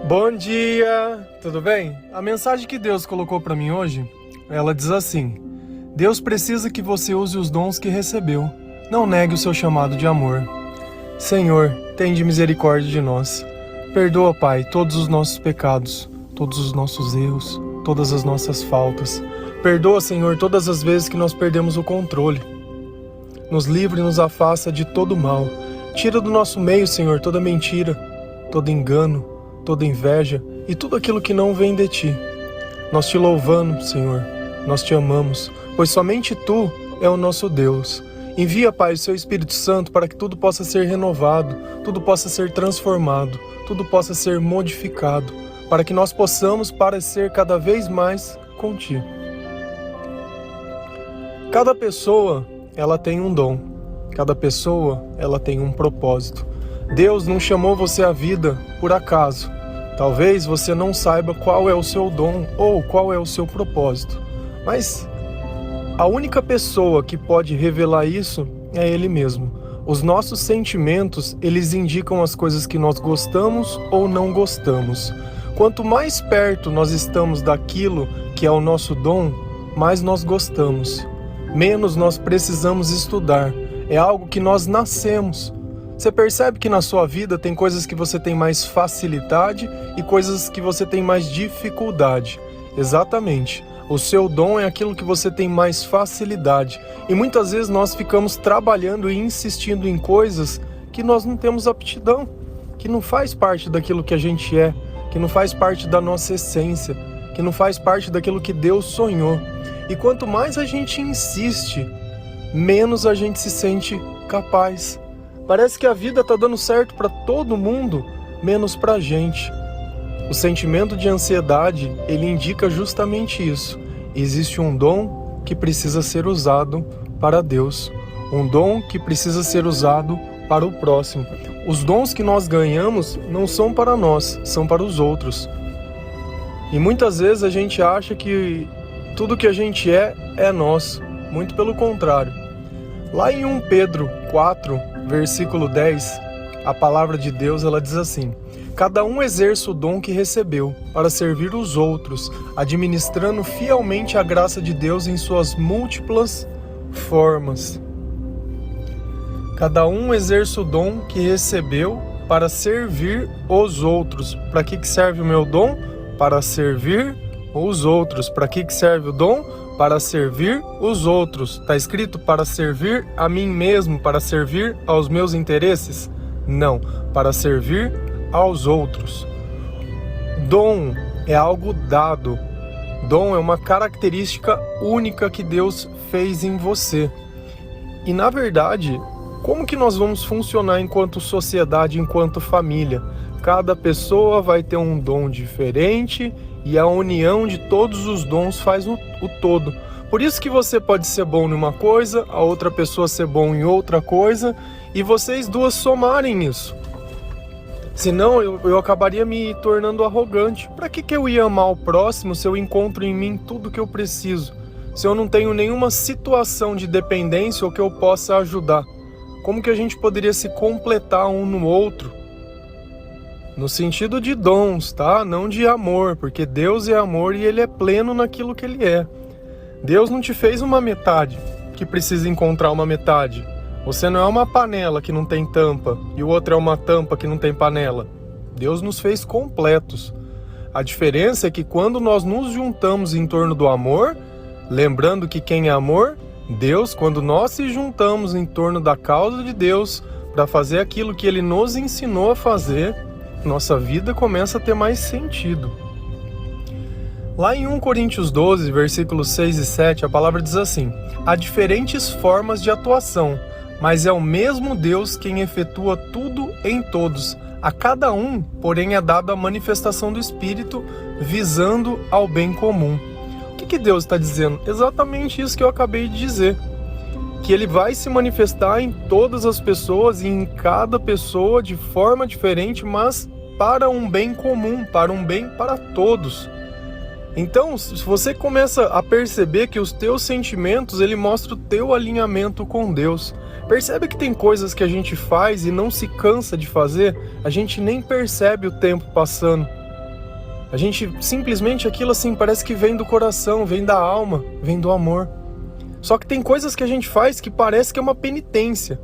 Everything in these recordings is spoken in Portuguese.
Bom dia, tudo bem? A mensagem que Deus colocou para mim hoje, ela diz assim: Deus precisa que você use os dons que recebeu. Não negue o seu chamado de amor. Senhor, tende misericórdia de nós. Perdoa, Pai, todos os nossos pecados, todos os nossos erros, todas as nossas faltas. Perdoa, Senhor, todas as vezes que nós perdemos o controle. Nos livre e nos afasta de todo mal. Tira do nosso meio, Senhor, toda mentira, todo engano, toda inveja e tudo aquilo que não vem de Ti. Nós Te louvamos, Senhor, nós Te amamos, pois somente Tu é o nosso Deus. Envia, Pai, o Seu Espírito Santo para que tudo possa ser renovado, tudo possa ser transformado, tudo possa ser modificado, para que nós possamos parecer cada vez mais com Ti. Cada pessoa, ela tem um dom. Cada pessoa, ela tem um propósito. Deus não chamou você à vida por acaso. Talvez você não saiba qual é o seu dom ou qual é o seu propósito. Mas a única pessoa que pode revelar isso é Ele mesmo. Os nossos sentimentos, eles indicam as coisas que nós gostamos ou não gostamos. Quanto mais perto nós estamos daquilo que é o nosso dom, mais nós gostamos. Menos nós precisamos estudar. É algo que nós nascemos. Você percebe que na sua vida tem coisas que você tem mais facilidade e coisas que você tem mais dificuldade. Exatamente. O seu dom é aquilo que você tem mais facilidade. E muitas vezes nós ficamos trabalhando e insistindo em coisas que nós não temos aptidão, que não faz parte daquilo que a gente é, que não faz parte da nossa essência, que não faz parte daquilo que Deus sonhou. E quanto mais a gente insiste, menos a gente se sente capaz. Parece que a vida está dando certo para todo mundo, menos para a gente. O sentimento de ansiedade, ele indica justamente isso. Existe um dom que precisa ser usado para Deus. Um dom que precisa ser usado para o próximo. Os dons que nós ganhamos não são para nós, são para os outros. E muitas vezes a gente acha que tudo que a gente é nosso. Muito pelo contrário. Lá em 1 Pedro 4, versículo 10, a palavra de Deus, ela diz assim: cada um exerce o dom que recebeu para servir os outros, administrando fielmente a graça de Deus em suas múltiplas formas. Cada um exerce o dom que recebeu para servir os outros. Para que serve o meu dom? Para servir os outros. Para que serve o dom? Para servir os outros. Está escrito para servir a mim mesmo, para servir aos meus interesses? Não, para servir aos outros. Dom é algo dado. Dom é uma característica única que Deus fez em você. E na verdade, como que nós vamos funcionar enquanto sociedade, enquanto família? Cada pessoa vai ter um dom diferente e a união de todos os dons faz o todo. Por isso que você pode ser bom em uma coisa, a outra pessoa ser bom em outra coisa, e vocês duas somarem isso. Senão eu acabaria me tornando arrogante. Para que eu ia amar o próximo se eu encontro em mim tudo que eu preciso? Se eu não tenho nenhuma situação de dependência ou que eu possa ajudar? Como que a gente poderia se completar um no outro? No sentido de dons, tá? Não de amor, porque Deus é amor e Ele é pleno naquilo que Ele é. Deus não te fez uma metade que precisa encontrar uma metade. Você não é uma panela que não tem tampa e o outro é uma tampa que não tem panela. Deus nos fez completos. A diferença é que quando nós nos juntamos em torno do amor, lembrando que quem é amor? Deus. Quando nós se juntamos em torno da causa de Deus para fazer aquilo que Ele nos ensinou a fazer, nossa vida começa a ter mais sentido. Lá em 1 Coríntios 12, versículos 6 e 7, a palavra diz assim: há diferentes formas de atuação, mas é o mesmo Deus quem efetua tudo em todos. A cada um, porém, é dada a manifestação do Espírito, visando ao bem comum. O que Deus está dizendo? Exatamente isso que eu acabei de dizer. Que Ele vai se manifestar em todas as pessoas e em cada pessoa de forma diferente, mas para um bem comum, para um bem para todos. Então, se você começa a perceber que os teus sentimentos, ele mostra o teu alinhamento com Deus. Percebe que tem coisas que a gente faz e não se cansa de fazer, a gente nem percebe o tempo passando. A gente simplesmente aquilo assim parece que vem do coração, vem da alma, vem do amor. Só que tem coisas que a gente faz que parece que é uma penitência,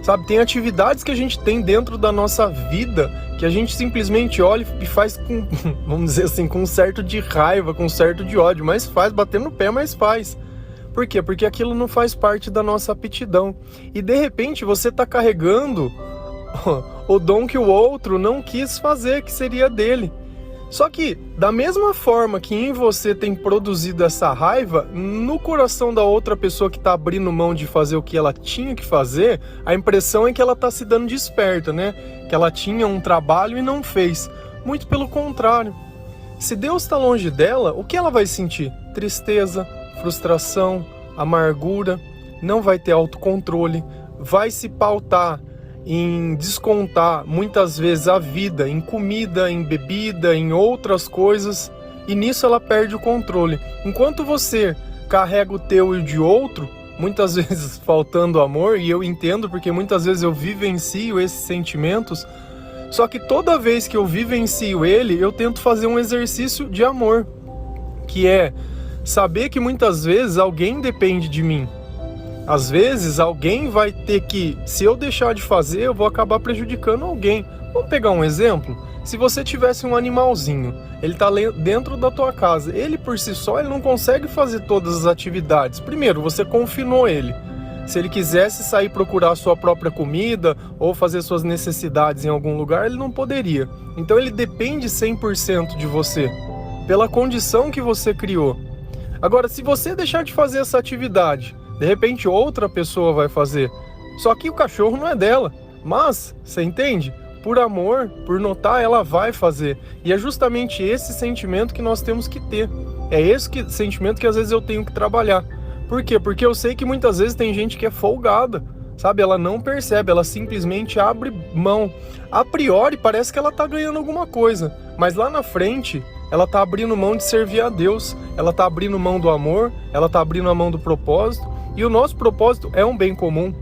sabe? Tem atividades que a gente tem dentro da nossa vida que a gente simplesmente olha e faz com, vamos dizer assim, com um certo de raiva, com um certo de ódio, mas faz, batendo no pé, mas faz. Por quê? Porque aquilo não faz parte da nossa aptidão. E de repente você está carregando o dom que o outro não quis fazer, que seria dele. Só que, da mesma forma que em você tem produzido essa raiva, no coração da outra pessoa que está abrindo mão de fazer o que ela tinha que fazer, a impressão é que ela está se dando de esperta, né? Que ela tinha um trabalho e não fez. Muito pelo contrário. Se Deus está longe dela, o que ela vai sentir? Tristeza, frustração, amargura, não vai ter autocontrole, vai se pautar em descontar muitas vezes a vida em comida, em bebida, em outras coisas, e nisso ela perde o controle. Enquanto você carrega o teu e o de outro, muitas vezes faltando amor, e eu entendo porque muitas vezes eu vivencio esses sentimentos, só que toda vez que eu vivencio ele, eu tento fazer um exercício de amor, que é saber que muitas vezes alguém depende de mim. Às vezes alguém vai ter que, se eu deixar de fazer, eu vou acabar prejudicando alguém. Vamos pegar um exemplo? Se você tivesse um animalzinho, ele está dentro da tua casa, ele por si só ele não consegue fazer todas as atividades. Primeiro, você confinou ele. Se ele quisesse sair procurar sua própria comida ou fazer suas necessidades em algum lugar, ele não poderia. Então ele depende 100% de você, pela condição que você criou. Agora, se você deixar de fazer essa atividade, de repente outra pessoa vai fazer. Só que o cachorro não é dela. Mas, você entende? Por amor, por notar, ela vai fazer. E é justamente esse sentimento que nós temos que ter. É esse sentimento que às vezes eu tenho que trabalhar. Por quê? Porque eu sei que muitas vezes tem gente que é folgada, sabe? Ela não percebe, ela simplesmente abre mão. A priori parece que ela está ganhando alguma coisa, mas lá na frente ela está abrindo mão de servir a Deus, ela está abrindo mão do amor, ela está abrindo a mão do propósito. E o nosso propósito é um bem comum.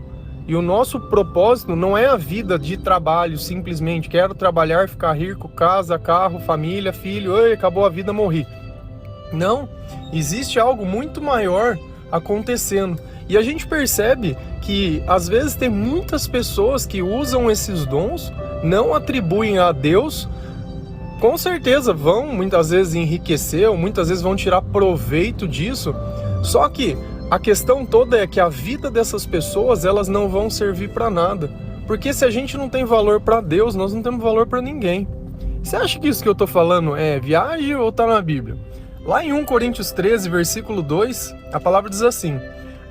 E o nosso propósito não é a vida de trabalho, simplesmente quero trabalhar, ficar rico, casa, carro, família, filho, acabou a vida, morri. Não, existe algo muito maior acontecendo. E a gente percebe que às vezes tem muitas pessoas que usam esses dons, não atribuem a Deus, com certeza vão muitas vezes enriquecer, ou muitas vezes vão tirar proveito disso, só que a questão toda é que a vida dessas pessoas, elas não vão servir para nada. Porque se a gente não tem valor para Deus, nós não temos valor para ninguém. Você acha que isso que eu estou falando é viagem ou está na Bíblia? Lá em 1 Coríntios 13, versículo 2, a palavra diz assim: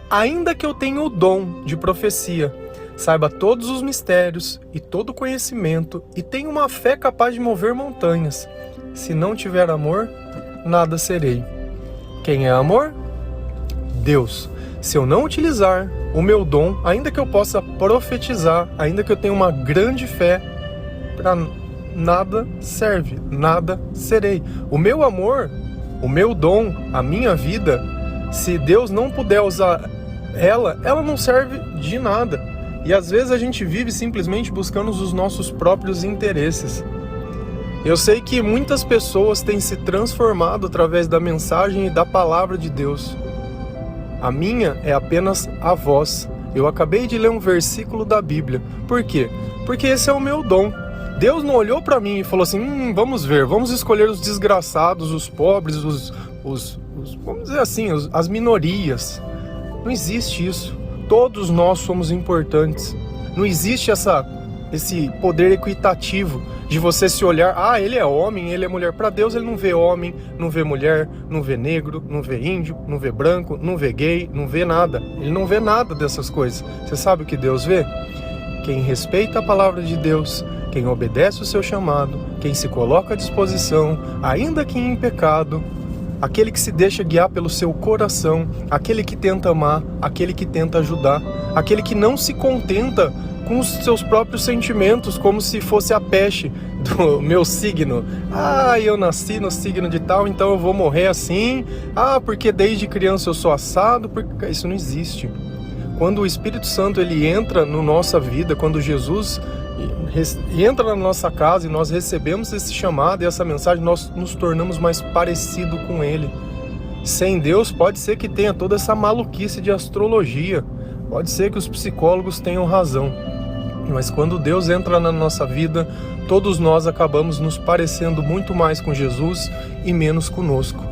ainda que eu tenha o dom de profecia, saiba todos os mistérios e todo conhecimento, e tenha uma fé capaz de mover montanhas, se não tiver amor, nada serei. Quem é amor? Deus. Se eu não utilizar o meu dom, ainda que eu possa profetizar, ainda que eu tenha uma grande fé, para nada serve, nada serei. O meu amor, o meu dom, a minha vida, se Deus não puder usar ela não serve de nada. E às vezes a gente vive simplesmente buscando os nossos próprios interesses. Eu sei que muitas pessoas têm se transformado através da mensagem e da palavra de Deus. A minha é apenas a voz. Eu acabei de ler um versículo da Bíblia. Por quê? Porque esse é o meu dom. Deus não olhou para mim e falou assim, vamos ver, vamos escolher os desgraçados, os pobres, os vamos dizer assim, as minorias. Não existe isso. Todos nós somos importantes. Não existe esse poder equitativo de você se olhar, ele é homem, ele é mulher. Para Deus ele não vê homem, não vê mulher, não vê negro, não vê índio, não vê branco, não vê gay, não vê nada. Ele não vê nada dessas coisas. Você sabe o que Deus vê? Quem respeita a palavra de Deus, quem obedece o seu chamado, quem se coloca à disposição, ainda que em pecado, aquele que se deixa guiar pelo seu coração, aquele que tenta amar, aquele que tenta ajudar, aquele que não se contenta com os seus próprios sentimentos, como se fosse a peste do meu signo. Eu nasci no signo de tal, então eu vou morrer assim. Porque desde criança eu sou assado. Porque isso não existe. Quando o Espírito Santo ele entra na nossa vida, quando Jesus e entra na nossa casa e nós recebemos esse chamado e essa mensagem, nós nos tornamos mais parecido com Ele. Sem Deus pode ser que tenha toda essa maluquice de astrologia, pode ser que os psicólogos tenham razão, mas quando Deus entra na nossa vida, todos nós acabamos nos parecendo muito mais com Jesus e menos conosco.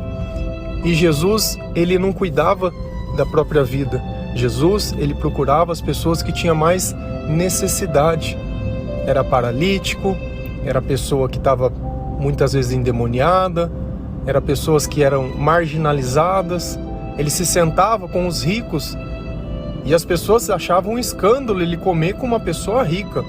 E Jesus, ele não cuidava da própria vida. Jesus, ele procurava as pessoas que tinham mais necessidade. Era paralítico, era pessoa que estava muitas vezes endemoniada, era pessoas que eram marginalizadas. Ele se sentava com os ricos e as pessoas achavam um escândalo ele comer com uma pessoa rica,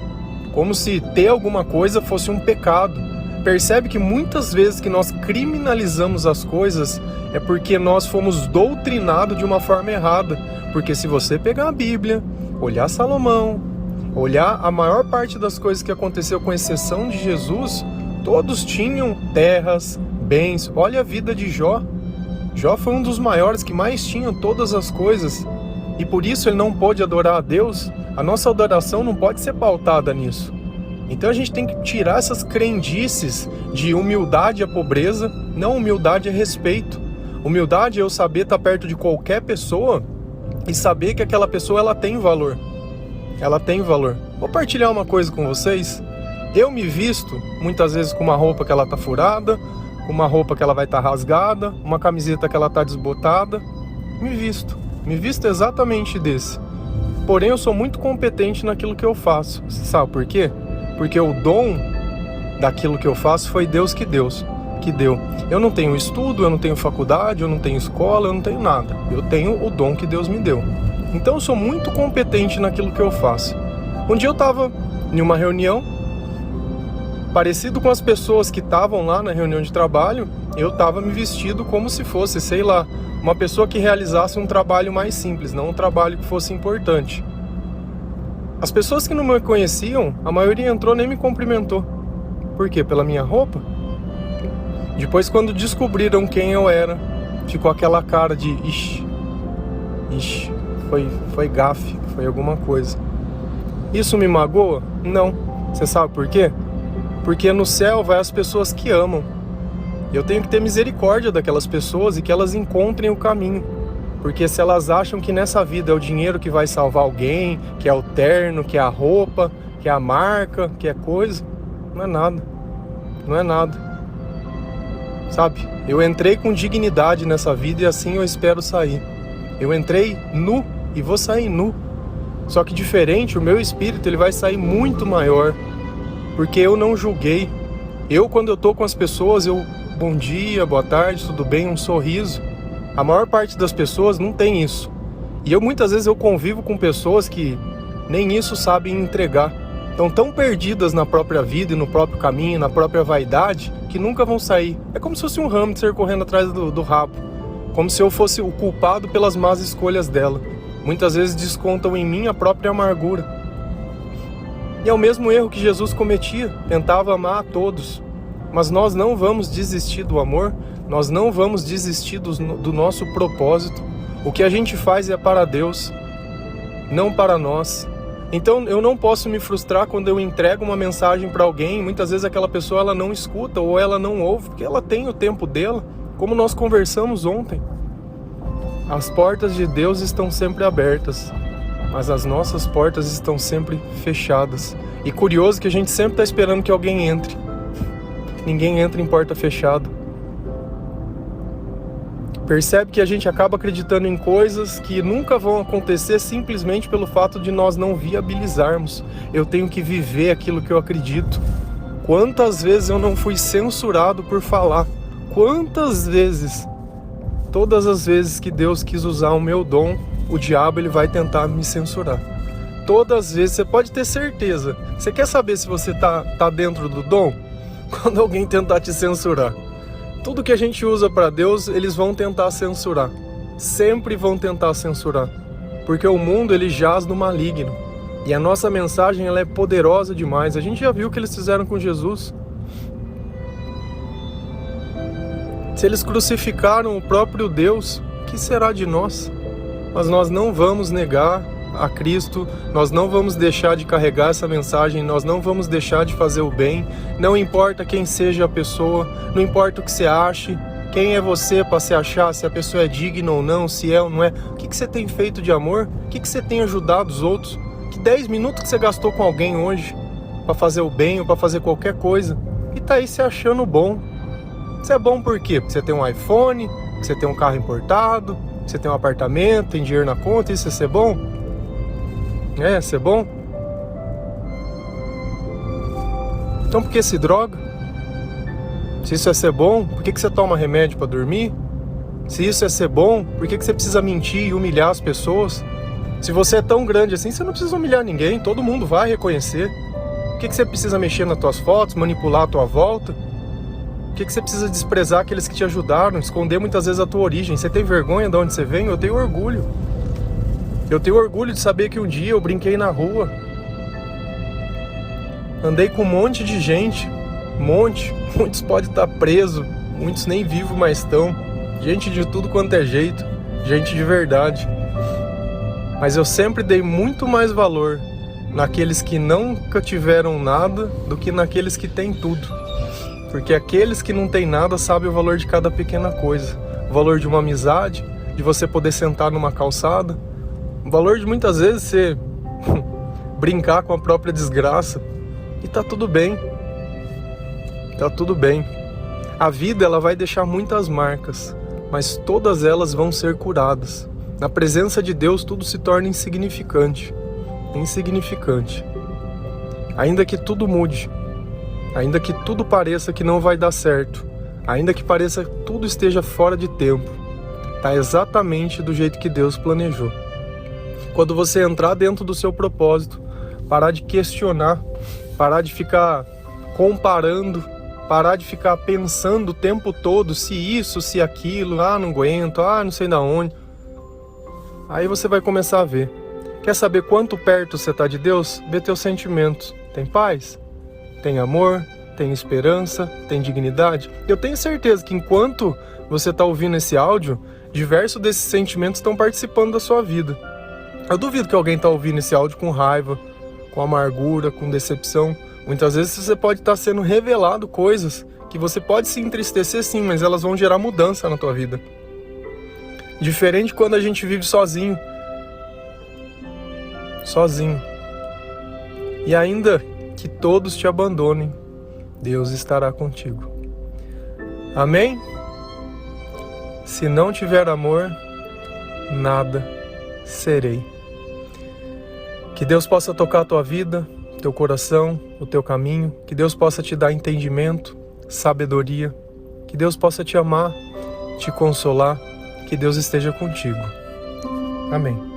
como se ter alguma coisa fosse um pecado. Percebe que muitas vezes que nós criminalizamos as coisas é porque nós fomos doutrinados de uma forma errada. Porque se você pegar a Bíblia, olhar Salomão, olhar a maior parte das coisas que aconteceu, com exceção de Jesus, todos tinham terras, bens. Olha a vida de Jó. Jó foi um dos maiores que mais tinha todas as coisas. E por isso ele não pôde adorar a Deus. A nossa adoração não pode ser pautada nisso. Então a gente tem que tirar essas crendices de humildade à pobreza. Não, humildade é respeito. Humildade é eu saber estar perto de qualquer pessoa e saber que aquela pessoa ela tem valor. Ela tem valor. Vou partilhar uma coisa com vocês. Eu me visto muitas vezes com uma roupa que ela tá furada, com uma roupa que ela vai estar rasgada, uma camiseta que ela tá desbotada. Me visto exatamente desse. Porém eu sou muito competente naquilo que eu faço. Sabe por quê? Porque o dom daquilo que eu faço foi Deus que deu. Eu não tenho estudo, eu não tenho faculdade, eu não tenho escola, eu não tenho nada. Eu tenho o dom que Deus me deu. Então eu sou muito competente naquilo que eu faço. Um dia eu estava em uma reunião, parecido com as pessoas que estavam lá na reunião de trabalho, eu estava me vestido como se fosse, sei lá, uma pessoa que realizasse um trabalho mais simples, não um trabalho que fosse importante. As pessoas que não me conheciam, a maioria entrou e nem me cumprimentou. Por quê? Pela minha roupa? Depois, quando descobriram quem eu era, ficou aquela cara de ixi, foi gafe, foi alguma coisa. Isso me magoa? Não. Você sabe por quê? Porque no céu vai as pessoas que amam. Eu tenho que ter misericórdia daquelas pessoas e que elas encontrem o caminho. Porque se elas acham que nessa vida é o dinheiro que vai salvar alguém, que é o terno, que é a roupa, que é a marca, que é coisa, não é nada. Não é nada. Sabe? Eu entrei com dignidade nessa vida e assim eu espero sair. Eu entrei nu e vou sair nu. Só que diferente, o meu espírito ele vai sair muito maior. Porque eu não julguei. Eu, quando eu tô com as pessoas, bom dia, boa tarde, tudo bem, um sorriso. A maior parte das pessoas não tem isso. E muitas vezes eu convivo com pessoas que nem isso sabem entregar. Estão tão perdidas na própria vida e no próprio caminho, na própria vaidade, que nunca vão sair. É como se fosse um hamster correndo atrás do rabo. Como se eu fosse o culpado pelas más escolhas dela. Muitas vezes descontam em mim a própria amargura. E é o mesmo erro que Jesus cometia, tentava amar a todos. Mas nós não vamos desistir do amor, nós não vamos desistir do nosso propósito. O que a gente faz é para Deus, não para nós. Então eu não posso me frustrar quando eu entrego uma mensagem para alguém, muitas vezes aquela pessoa ela não escuta ou ela não ouve, porque ela tem o tempo dela, como nós conversamos ontem. As portas de Deus estão sempre abertas, mas as nossas portas estão sempre fechadas. E curioso que a gente sempre está esperando que alguém entre. Ninguém entra em porta fechada. Percebe que a gente acaba acreditando em coisas que nunca vão acontecer simplesmente pelo fato de nós não viabilizarmos. Eu tenho que viver aquilo que eu acredito. Quantas vezes eu não fui censurado por falar? Quantas vezes? Todas as vezes que Deus quis usar o meu dom, o diabo ele vai tentar me censurar. Todas as vezes, você pode ter certeza. Você quer saber se você tá dentro do dom? Quando alguém tentar te censurar. Tudo que a gente usa para Deus, eles vão tentar censurar. Sempre vão tentar censurar. Porque o mundo, ele jaz no maligno. E a nossa mensagem, ela é poderosa demais. A gente já viu o que eles fizeram com Jesus. Se eles crucificaram o próprio Deus, o que será de nós? Mas nós não vamos negar a Cristo, nós não vamos deixar de carregar essa mensagem, nós não vamos deixar de fazer o bem, não importa quem seja a pessoa, não importa o que você ache, quem é você para se achar se a pessoa é digna ou não, se é ou não é, o que você tem feito de amor, o que você tem ajudado os outros, que 10 minutos que você gastou com alguém hoje para fazer o bem ou para fazer qualquer coisa, e tá aí se achando bom. Você é bom por quê? Porque você tem um iPhone, porque você tem um carro importado, você tem um apartamento, tem dinheiro na conta, isso é ser bom? É, ser bom? Então por que se droga? Se isso é ser bom, por que você toma remédio para dormir? Se isso é ser bom, por que você precisa mentir e humilhar as pessoas? Se você é tão grande assim, você não precisa humilhar ninguém, todo mundo vai reconhecer. Por que você precisa mexer nas tuas fotos, manipular a tua volta? Por que você precisa desprezar aqueles que te ajudaram, esconder muitas vezes a tua origem? Você tem vergonha de onde você vem? Eu tenho orgulho. Eu tenho orgulho de saber que um dia eu brinquei na rua. Andei com um monte de gente. Muitos podem estar presos, muitos nem vivos mais estão. Gente de tudo quanto é jeito. Gente de verdade. Mas eu sempre dei muito mais valor naqueles que nunca tiveram nada do que naqueles que têm tudo. Porque aqueles que não têm nada sabem o valor de cada pequena coisa. O valor de uma amizade, de você poder sentar numa calçada. O valor de muitas vezes você brincar com a própria desgraça. E tá tudo bem. Tá tudo bem. A vida ela vai deixar muitas marcas, mas todas elas vão ser curadas. Na presença de Deus tudo se torna insignificante. Insignificante. Ainda que tudo mude. Ainda que tudo pareça que não vai dar certo, ainda que pareça que tudo esteja fora de tempo, está exatamente do jeito que Deus planejou. Quando você entrar dentro do seu propósito, parar de questionar, parar de ficar comparando, parar de ficar pensando o tempo todo se isso, se aquilo, não aguento, não sei da onde, aí você vai começar a ver. Quer saber quanto perto você está de Deus? Vê teus sentimentos. Tem paz? Tem amor, tem esperança, tem dignidade. Eu tenho certeza que enquanto você está ouvindo esse áudio, diversos desses sentimentos estão participando da sua vida. Eu duvido que alguém está ouvindo esse áudio com raiva, com amargura, com decepção. Muitas vezes você pode estar sendo revelado coisas que você pode se entristecer sim, mas elas vão gerar mudança na tua vida. Diferente quando a gente vive sozinho. Sozinho. E ainda que todos te abandonem, Deus estará contigo. Amém? Se não tiver amor, nada serei. Que Deus possa tocar a tua vida, teu coração, o teu caminho. Que Deus possa te dar entendimento, sabedoria. Que Deus possa te amar, te consolar. Que Deus esteja contigo. Amém.